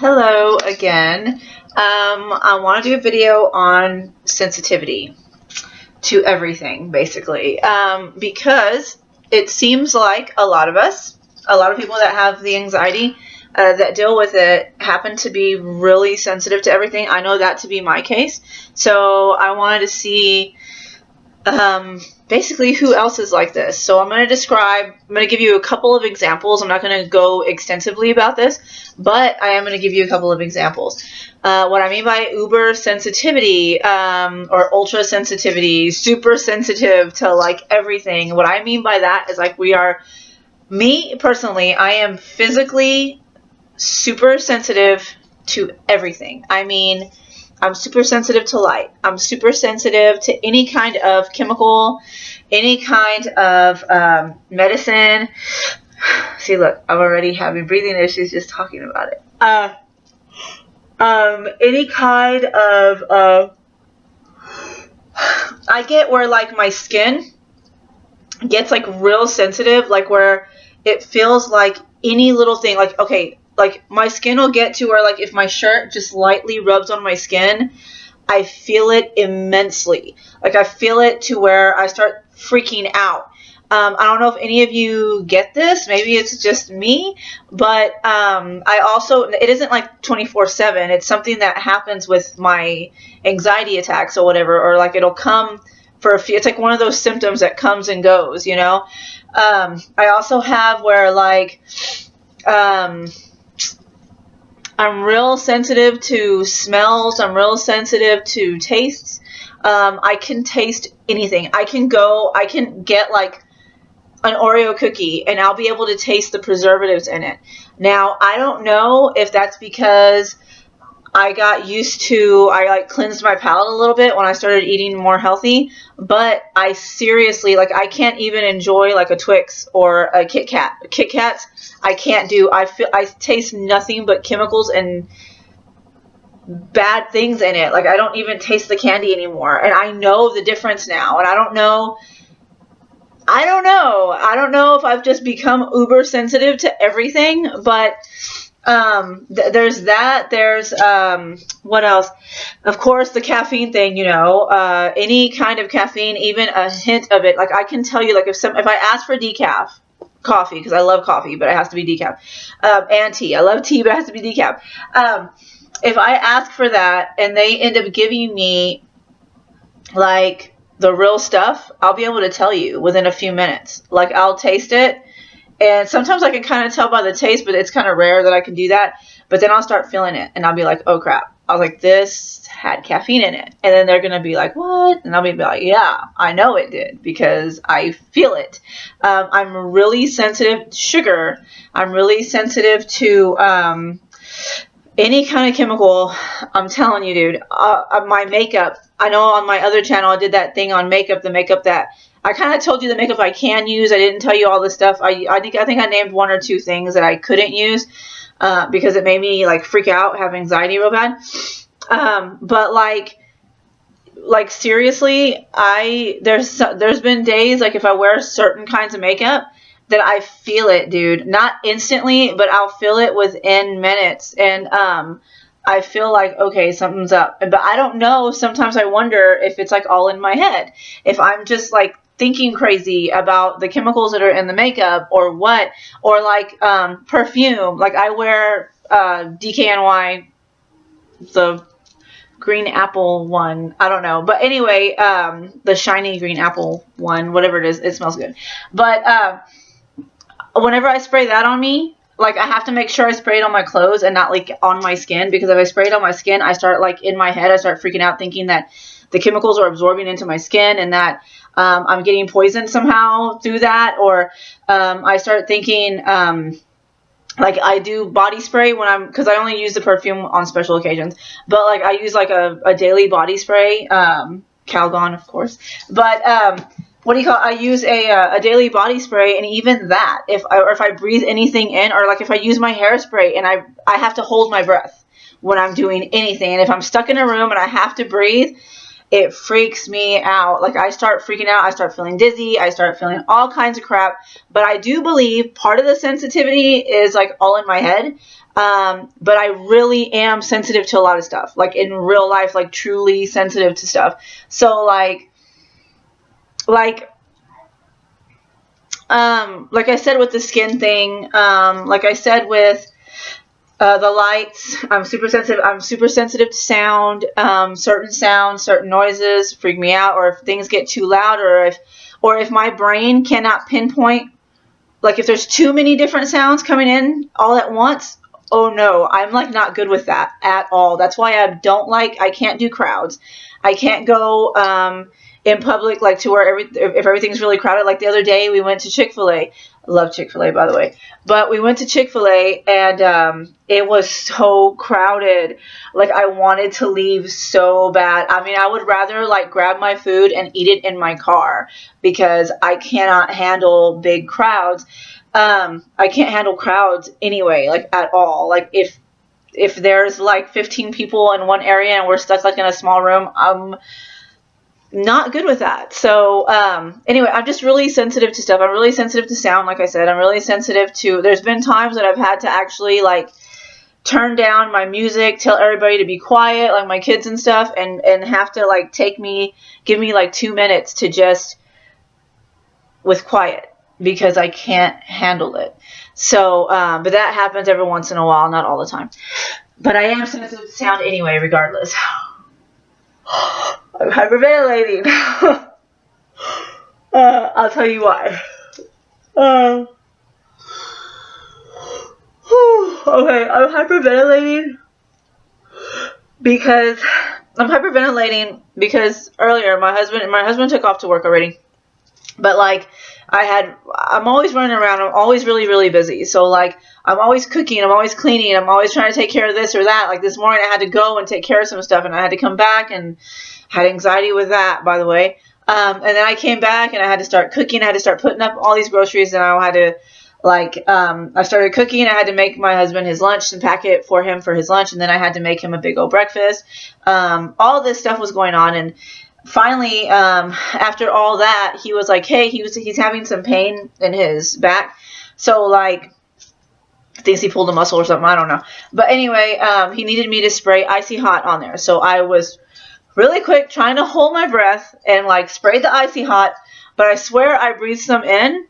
Hello again. I want to do a video on sensitivity to everything, basically, because it seems like a lot of us, a lot of people that have the anxiety that deal with it happen to be really sensitive to everything. I know that to be my case. So I wanted to see basically who else is like this. So I'm going to give you a couple of examples. I'm not going to go extensively about this, but I am going to give you a couple of examples. What I mean by uber sensitivity or ultra sensitivity, super sensitive to like everything. What I mean by that is like me personally, I am physically super sensitive to everything. I mean, I'm super sensitive to light. I'm super sensitive to any kind of chemical, any kind of medicine. See, look, I'm already having breathing issues just talking about it. Any kind of, I get where like my skin gets like real sensitive, like where it feels like any little thing, like, okay, like my skin will get to where like if my shirt just lightly rubs on my skin, I feel it immensely. Like I feel it to where I start freaking out. I don't know if any of you get this. Maybe it's just me, but it isn't like 24/7. It's something that happens with my anxiety attacks or whatever, or like it'll come for a few. It's like one of those symptoms that comes and goes, you know. I also have where like I'm real sensitive to smells. I'm real sensitive to tastes. I can taste anything. I can get like an Oreo cookie and I'll be able to taste the preservatives in it. Now, I don't know if that's because I like cleansed my palate a little bit when I started eating more healthy, but I seriously, like, I can't even enjoy like a Twix or a Kit Kat. Kit Kats, I can't do. I taste nothing but chemicals and bad things in it. Like, I don't even taste the candy anymore, and I know the difference now, and I don't know if I've just become uber sensitive to everything, but there's that. There's what else? Of course, the caffeine thing. You know, any kind of caffeine, even a hint of it. Like I can tell you, like if I ask for decaf coffee, because I love coffee, but it has to be decaf, and tea. I love tea, but it has to be decaf. If I ask for that and they end up giving me like the real stuff, I'll be able to tell you within a few minutes. Like I'll taste it. And sometimes I can kind of tell by the taste, but it's kind of rare that I can do that. But then I'll start feeling it, and I'll be like, oh, crap. I was like, this had caffeine in it. And then they're going to be like, what? And I'll be like, yeah, I know it did because I feel it. I'm really sensitive to sugar. I'm really sensitive to any kind of chemical. I'm telling you, dude, my makeup. I know on my other channel I did that thing on makeup, the makeup that I kind of told you the makeup I can use. I didn't tell you all the stuff. I think I named one or two things that I couldn't use because it made me like freak out, have anxiety real bad. But like seriously, there's been days like if I wear certain kinds of makeup that I feel it, dude. Not instantly, but I'll feel it within minutes, and I feel like, okay, something's up. But I don't know. Sometimes I wonder if it's like all in my head. If I'm just like thinking crazy about the chemicals that are in the makeup or what. Or like perfume. Like I wear DKNY, the green apple one. I don't know. But anyway, the shiny green apple one, whatever it is, it smells good. But whenever I spray that on me, like I have to make sure I spray it on my clothes and not like on my skin, because if I spray it on my skin, I start like in my head, I start freaking out thinking that the chemicals are absorbing into my skin and that I'm getting poisoned somehow through that. Or I start thinking like I do body spray because I only use the perfume on special occasions, but like I use like a daily body spray, Calgon of course, but what do you call it? I use a daily body spray, and even that, if I breathe anything in, or like if I use my hairspray and I have to hold my breath when I'm doing anything, and if I'm stuck in a room and I have to breathe, it freaks me out. Like I start freaking out. I start feeling dizzy. I start feeling all kinds of crap. But I do believe part of the sensitivity is like all in my head. But I really am sensitive to a lot of stuff, like in real life, like truly sensitive to stuff. So like I said with the skin thing, like I said with the lights, I'm super sensitive. I'm super sensitive to sound. Certain sounds, certain noises freak me out, or if things get too loud, or if my brain cannot pinpoint, like if there's too many different sounds coming in all at once. Oh no, I'm like not good with that at all. That's why I can't do crowds. I can't go in public, like to where if everything's really crowded. Like the other day we went to Chick-fil-A. I love Chick-fil-A, by the way. But we went to Chick-fil-A and it was so crowded. Like I wanted to leave so bad. I mean, I would rather like grab my food and eat it in my car because I cannot handle big crowds. I can't handle crowds anyway, like at all. Like if there's like 15 people in one area and we're stuck like in a small room, I'm not good with that. So anyway, I'm just really sensitive to stuff. I'm really sensitive to sound, like I said. I'm really sensitive to, there's been times that I've had to actually like turn down my music, tell everybody to be quiet, like my kids and stuff, and have to like give me like 2 minutes to just with quiet because I can't handle it. So but that happens every once in a while, not all the time. But I am sensitive to sound anyway, regardless. I'm hyperventilating. I'll tell you why. Okay, I'm hyperventilating because earlier my husband took off to work already. But like I'm always running around. I'm always really, really busy. So like I'm always cooking. I'm always cleaning. I'm always trying to take care of this or that. Like this morning I had to go and take care of some stuff and I had to come back and had anxiety with that, by the way. And then I came back and I had to start cooking. I had to start putting up all these groceries and I had to I started cooking. I had to make my husband his lunch and pack it for him for his lunch. And then I had to make him a big old breakfast. All this stuff was going on. And finally, after all that, he was like, hey, he's having some pain in his back. So like, thinks he pulled a muscle or something. I don't know. But anyway, he needed me to spray Icy Hot on there. So I was really quick trying to hold my breath and like sprayed the Icy Hot. But I swear I breathed some in.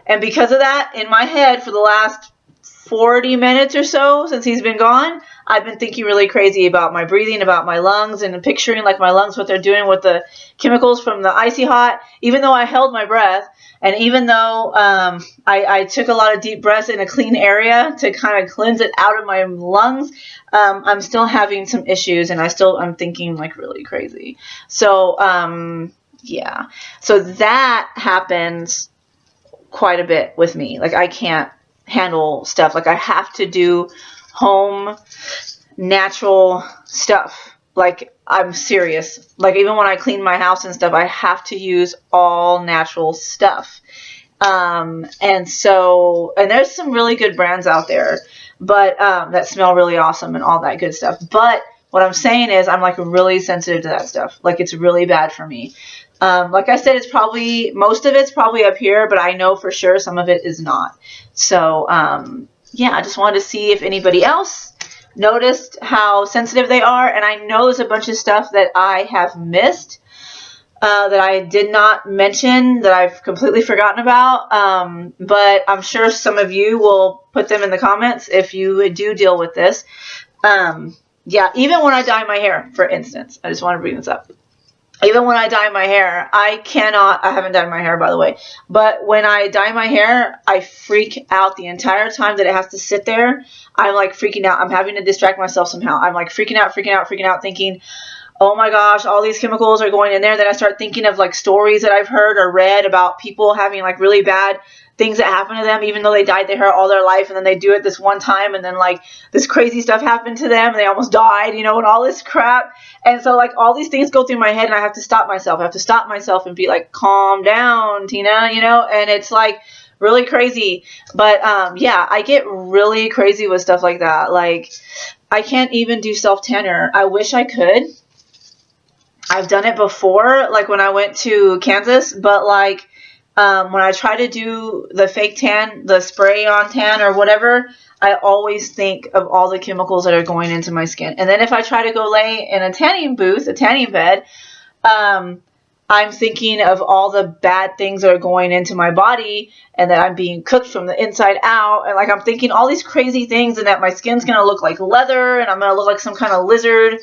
And because of that, in my head for the last 40 minutes or so since he's been gone, I've been thinking really crazy about my breathing, about my lungs, and picturing like my lungs, what they're doing with the chemicals from the Icy Hot, even though I held my breath. And even though I took a lot of deep breaths in a clean area to kind of cleanse it out of my lungs, I'm still having some issues and I'm thinking like really crazy. So, yeah. So that happens quite a bit with me. Like I can't handle stuff. Like I have to do home natural stuff. Like I'm serious. Like even when I clean my house and stuff, I have to use all natural stuff. And there's some really good brands out there, but that smell really awesome and all that good stuff. But what I'm saying is I'm like really sensitive to that stuff. Like it's really bad for me. Like I said, most of it's probably up here, but I know for sure some of it is not. So, yeah, I just wanted to see if anybody else noticed how sensitive they are. And I know there's a bunch of stuff that I have missed, that I did not mention, that I've completely forgotten about. But I'm sure some of you will put them in the comments if you do deal with this. Yeah, even when I dye my hair, for instance, I just want to bring this up. Even when I dye my hair, I haven't dyed my hair, by the way, but when I dye my hair, I freak out the entire time that it has to sit there. I'm like freaking out. I'm having to distract myself somehow. I'm like freaking out, thinking, oh my gosh, all these chemicals are going in there. Then I start thinking of like stories that I've heard or read about people having like really bad things that happen to them, even though they dyed their hair all their life, and then they do it this one time, and then like this crazy stuff happened to them, and they almost died, and all this crap. And so like all these things go through my head, and I have to stop myself. I have to stop myself and be like, calm down, Tina, and it's like really crazy. But yeah, I get really crazy with stuff like that. Like I can't even do self-tanner. I wish I could. I've done it before, like when I went to Kansas, but like when I try to do the fake tan, the spray on tan or whatever, I always think of all the chemicals that are going into my skin. And then if I try to go lay in a tanning booth, a tanning bed, I'm thinking of all the bad things that are going into my body and that I'm being cooked from the inside out. And like I'm thinking all these crazy things and that my skin's going to look like leather and I'm going to look like some kind of lizard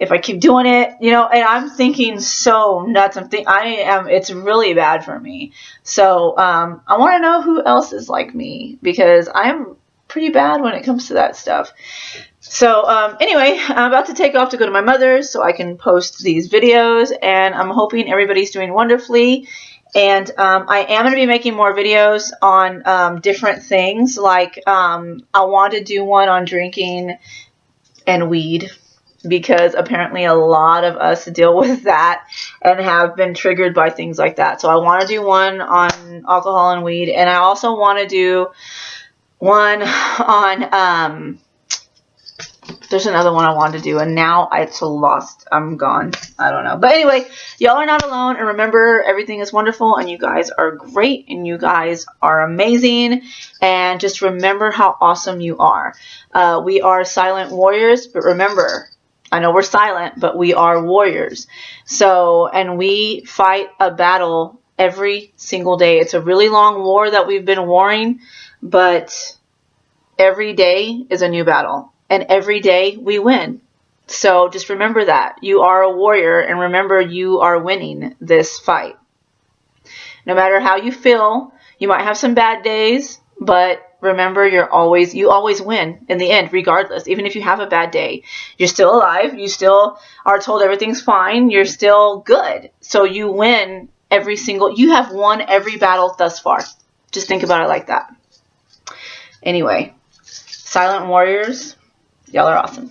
if I keep doing it, you know, and I'm thinking so nuts. It's really bad for me. So I want to know who else is like me because I'm pretty bad when it comes to that stuff. So anyway, I'm about to take off to go to my mother's so I can post these videos, and I'm hoping everybody's doing wonderfully. And I am going to be making more videos on different things. Like I want to do one on drinking and weed, because apparently a lot of us deal with that and have been triggered by things like that. So I want to do one on alcohol and weed, and I also want to do one on there's another one I wanted to do, and now it's lost. I'm gone. I don't know. But anyway, y'all are not alone, and remember, everything is wonderful, and you guys are great, and you guys are amazing, and just remember how awesome you are. We are silent warriors, but remember, I know we're silent, but we are warriors. So, and we fight a battle every single day. It's a really long war that we've been warring, but every day is a new battle. And every day we win. So just remember that. You are a warrior, and remember you are winning this fight. No matter how you feel, you might have some bad days, but remember you always win in the end, regardless. Even if you have a bad day, you're still alive. You still are told everything's fine. You're still good. So you win you have won every battle thus far. Just think about it like that. Anyway, silent warriors, y'all are awesome.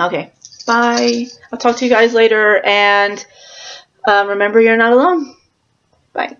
Okay, bye. I'll talk to you guys later, and remember, you're not alone. Bye.